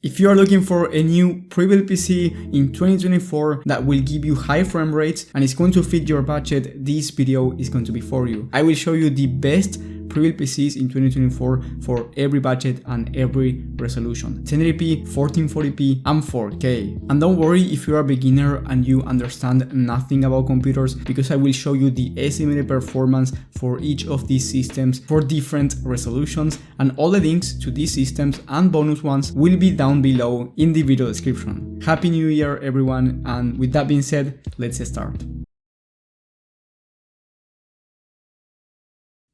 If you are looking for a new Prebuilt PC in 2024 that will give you high frame rates and is going to fit your budget, this video is going to be for you. I will show you the best Prebuilt PCs in 2024 for every budget and every resolution: 1080p, 1440p and 4K. And don't worry if you are a beginner and you understand nothing about computers, because I will show you the estimated performance for each of these systems for different resolutions, and all the links to these systems and bonus ones will be down below in the video description. Happy New Year everyone, and with that being said, let's start.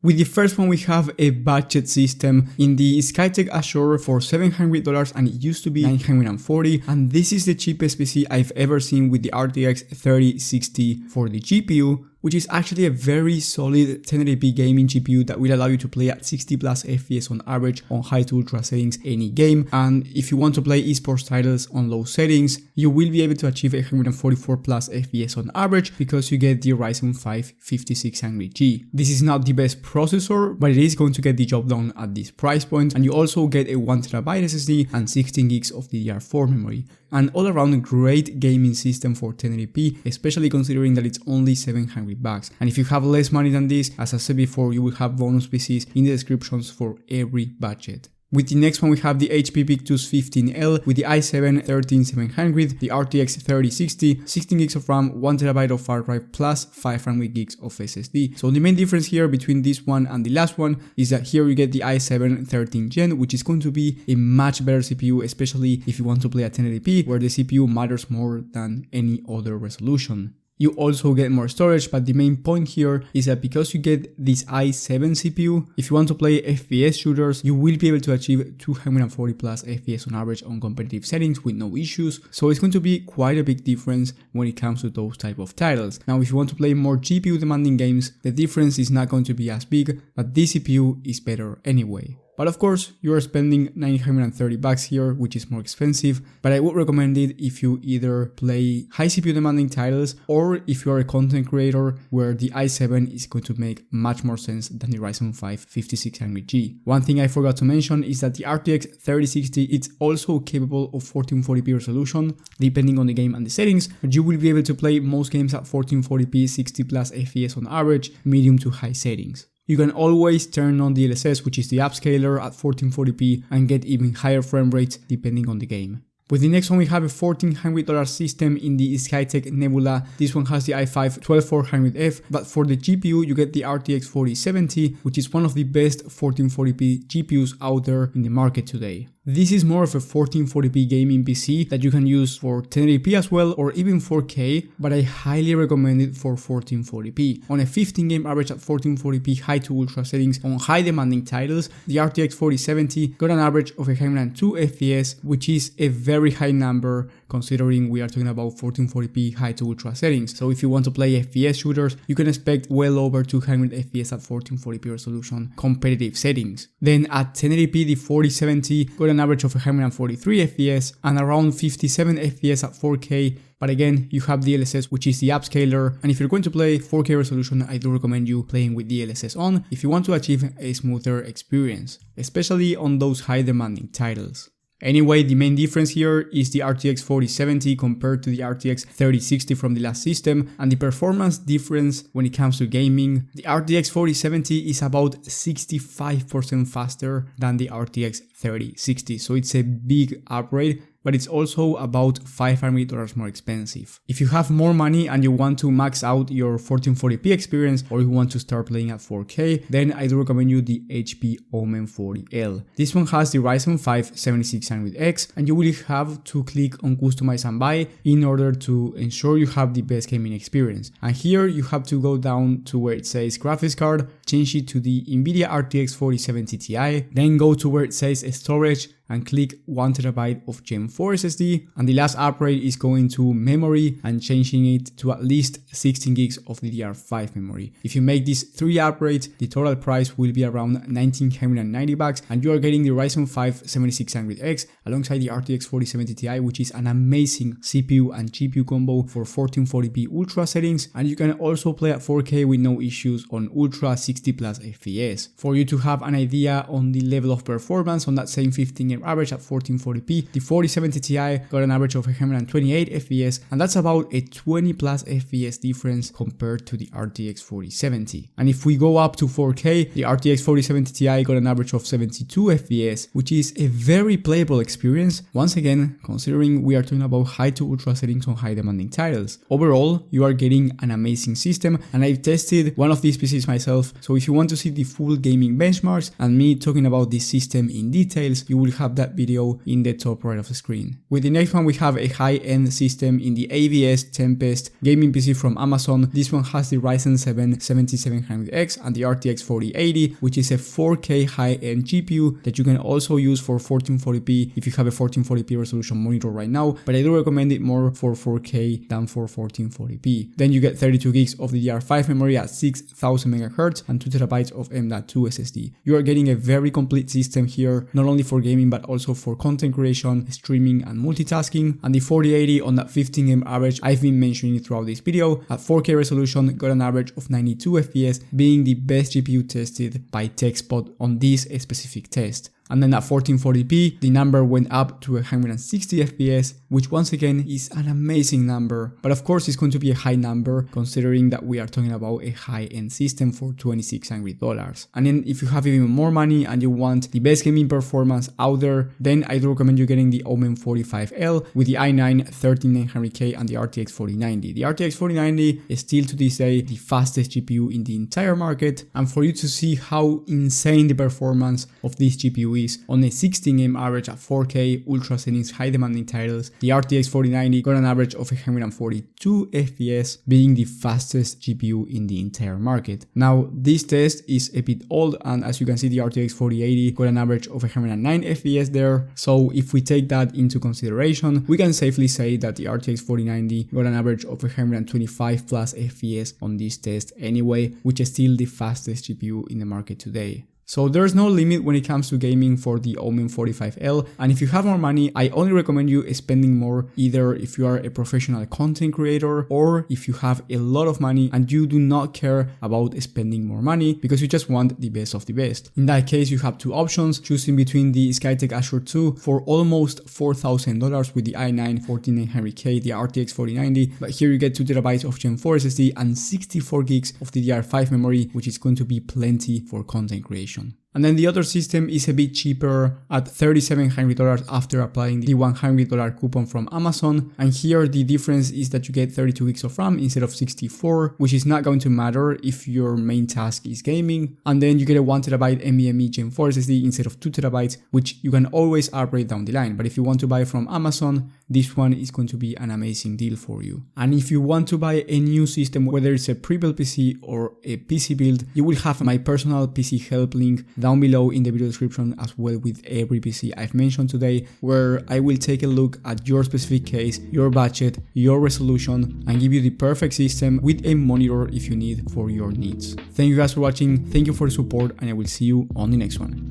With the first one, we have a budget system in the Skytech Azure for $700, and it used to be $940, and this is the cheapest PC I've ever seen with the RTX 3060 for the GPU, which is actually a very solid 1080p gaming GPU that will allow you to play at 60 plus FPS on average on high to ultra settings any game. And if you want to play esports titles on low settings, you will be able to achieve 144 plus FPS on average because you get the Ryzen 5 5600G. This is not the best processor, but it is going to get the job done at this price point, and you also get a 1TB SSD and 16 gigs of DDR4 memory. An all-around great gaming system for 1080p, especially considering that it's only $700. And if you have less money than this, as I said before, you will have bonus PCs in the descriptions for every budget. With the next one, we have the HP Victus 15L with the i7 13700, the RTX 3060, 16 gigs of RAM, 1TB of hard drive plus 500 gigs of SSD. So the main difference here between this one and the last one is that here you get the i7 13th gen, which is going to be a much better CPU, especially if you want to play at 1080p, where the CPU matters more than any other resolution. You also get more storage, but the main point here is that because you get this i7 CPU, if you want to play FPS shooters, you will be able to achieve 240 plus FPS on average on competitive settings with no issues. So it's going to be quite a big difference when it comes to those type of titles. Now, if you want to play more GPU demanding games, the difference is not going to be as big, but this CPU is better anyway. But of course, you are spending $930 here, which is more expensive, but I would recommend it if you either play high CPU demanding titles or if you are a content creator where the i7 is going to make much more sense than the Ryzen 5 5600G. One thing I forgot to mention is that the RTX 3060 is also capable of 1440p resolution, depending on the game and the settings, but you will be able to play most games at 1440p 60 plus FPS on average, medium to high settings. You can always turn on the DLSS, which is the upscaler, at 1440p and get even higher frame rates depending on the game. With the next one, we have a $1,400 system in the Skytech Nebula. This one has the i5 12400F, but for the GPU you get the RTX 4070, which is one of the best 1440p GPUs out there in the market today. This is more of a 1440p gaming PC that you can use for 1080p as well, or even 4K, but I highly recommend it for 1440p. On a 15 game average at 1440p high to ultra settings on high demanding titles, the RTX 4070 got an average of 102 FPS, which is a very high number considering we are talking about 1440p high to ultra settings. So if you want to play FPS shooters, you can expect well over 200 FPS at 1440p resolution competitive settings. Then at 1080p, the 4070 got an average of 143 FPS and around 57 FPS at 4K. But again, you have DLSS, which is the upscaler, and if you're going to play 4K resolution, I do recommend you playing with DLSS on if you want to achieve a smoother experience, especially on those high demanding titles. Anyway, the main difference here is the RTX 4070 compared to the RTX 3060 from the last system, and the performance difference when it comes to gaming. The RTX 4070 is about 65% faster than the RTX 3060, so it's a big upgrade, but it's also about $500 more expensive. If you have more money and you want to max out your 1440p experience, or you want to start playing at 4K, then I do recommend you the HP Omen 40L. This one has the Ryzen 5 7600X, and you will have to click on customize and buy in order to ensure you have the best gaming experience. And here you have to go down to where it says graphics card, change it to the NVIDIA RTX 4070 Ti, then go to where it says storage and click 1TB of Gen 4 SSD, and the last upgrade is going to memory and changing it to at least 16 gigs of DDR5 memory. If you make these 3 upgrades, the total price will be around $1,990, and you are getting the Ryzen 5 7600X alongside the RTX 4070 Ti, which is an amazing CPU and GPU combo for 1440p ultra settings, and you can also play at 4K with no issues on ultra 60 plus FPS. For you to have an idea on the level of performance on that same 15 game game average at 1440p. The 4070 Ti got an average of 128 FPS, and that's about a 20 plus FPS difference compared to the RTX 4070. And if we go up to 4K, the RTX 4070 Ti got an average of 72 FPS, which is a very playable experience, once again considering we are talking about high to ultra settings on high demanding titles. Overall, you are getting an amazing system, and I've tested one of these PCs myself, so if you want to see the full gaming benchmarks and me talking about this system in details, you will have that video in the top right of the screen. With the next one, we have a high-end system in the AVS Tempest gaming PC from Amazon. This one has the Ryzen 7 7700X and the RTX 4080, which is a 4K high-end GPU that you can also use for 1440p if you have a 1440p resolution monitor right now, but I do recommend it more for 4K than for 1440p. Then you get 32 gigs of DDR5 memory at 6000 MHz and 2TB of M.2 SSD. You are getting a very complete system here, not only for gaming but also for content creation, streaming and multitasking. And the 4080 on that 15 average I've been mentioning throughout this video at 4K resolution got an average of 92 FPS, being the best GPU tested by TechSpot on this specific test. And then at 1440p, the number went up to 160 FPS, which once again is an amazing number. But of course, it's going to be a high number considering that we are talking about a high-end system for $2,600. And then if you have even more money and you want the best gaming performance out there, then I do recommend you getting the Omen 45L with the i9 13900K and the RTX 4090. The RTX 4090 is still to this day the fastest GPU in the entire market. And for you to see how insane the performance of this GPU on a 16 average at 4K ultra settings high demanding titles, the RTX 4090 got an average of 142 FPS, being the fastest GPU in the entire market. Now this test is a bit old, and as you can see, the RTX 4080 got an average of 109 FPS there. So if we take that into consideration, we can safely say that the RTX 4090 got an average of 125 plus FPS on this test anyway, which is still the fastest GPU in the market today. So there's no limit when it comes to gaming for the Omen 45L, and if you have more money, I only recommend you spending more, either if you are a professional content creator or if you have a lot of money and you do not care about spending more money because you just want the best of the best. In that case, you have two options, choosing between the Skytech Azure 2 for almost $4,000 with the i9 14900K, the RTX 4090, but here you get 2TB of Gen 4 SSD and 64 gigs of DDR5 memory, which is going to be plenty for content creation. And then the other system is a bit cheaper at $3,700 after applying the $100 coupon from Amazon. And here the difference is that you get 32 gigs of RAM instead of 64, which is not going to matter if your main task is gaming. And then you get a 1TB NVMe Gen 4 SSD instead of 2TB, which you can always upgrade down the line. But if you want to buy from Amazon, this one is going to be an amazing deal for you. And if you want to buy a new system, whether it's a pre-built PC or a PC build, you will have my personal PC help link down below in the video description, as well with every PC I've mentioned today, where I will take a look at your specific case, your budget, your resolution, and give you the perfect system with a monitor if you need for your needs. Thank you guys for watching, thank you for the support, and I will see you on the next one.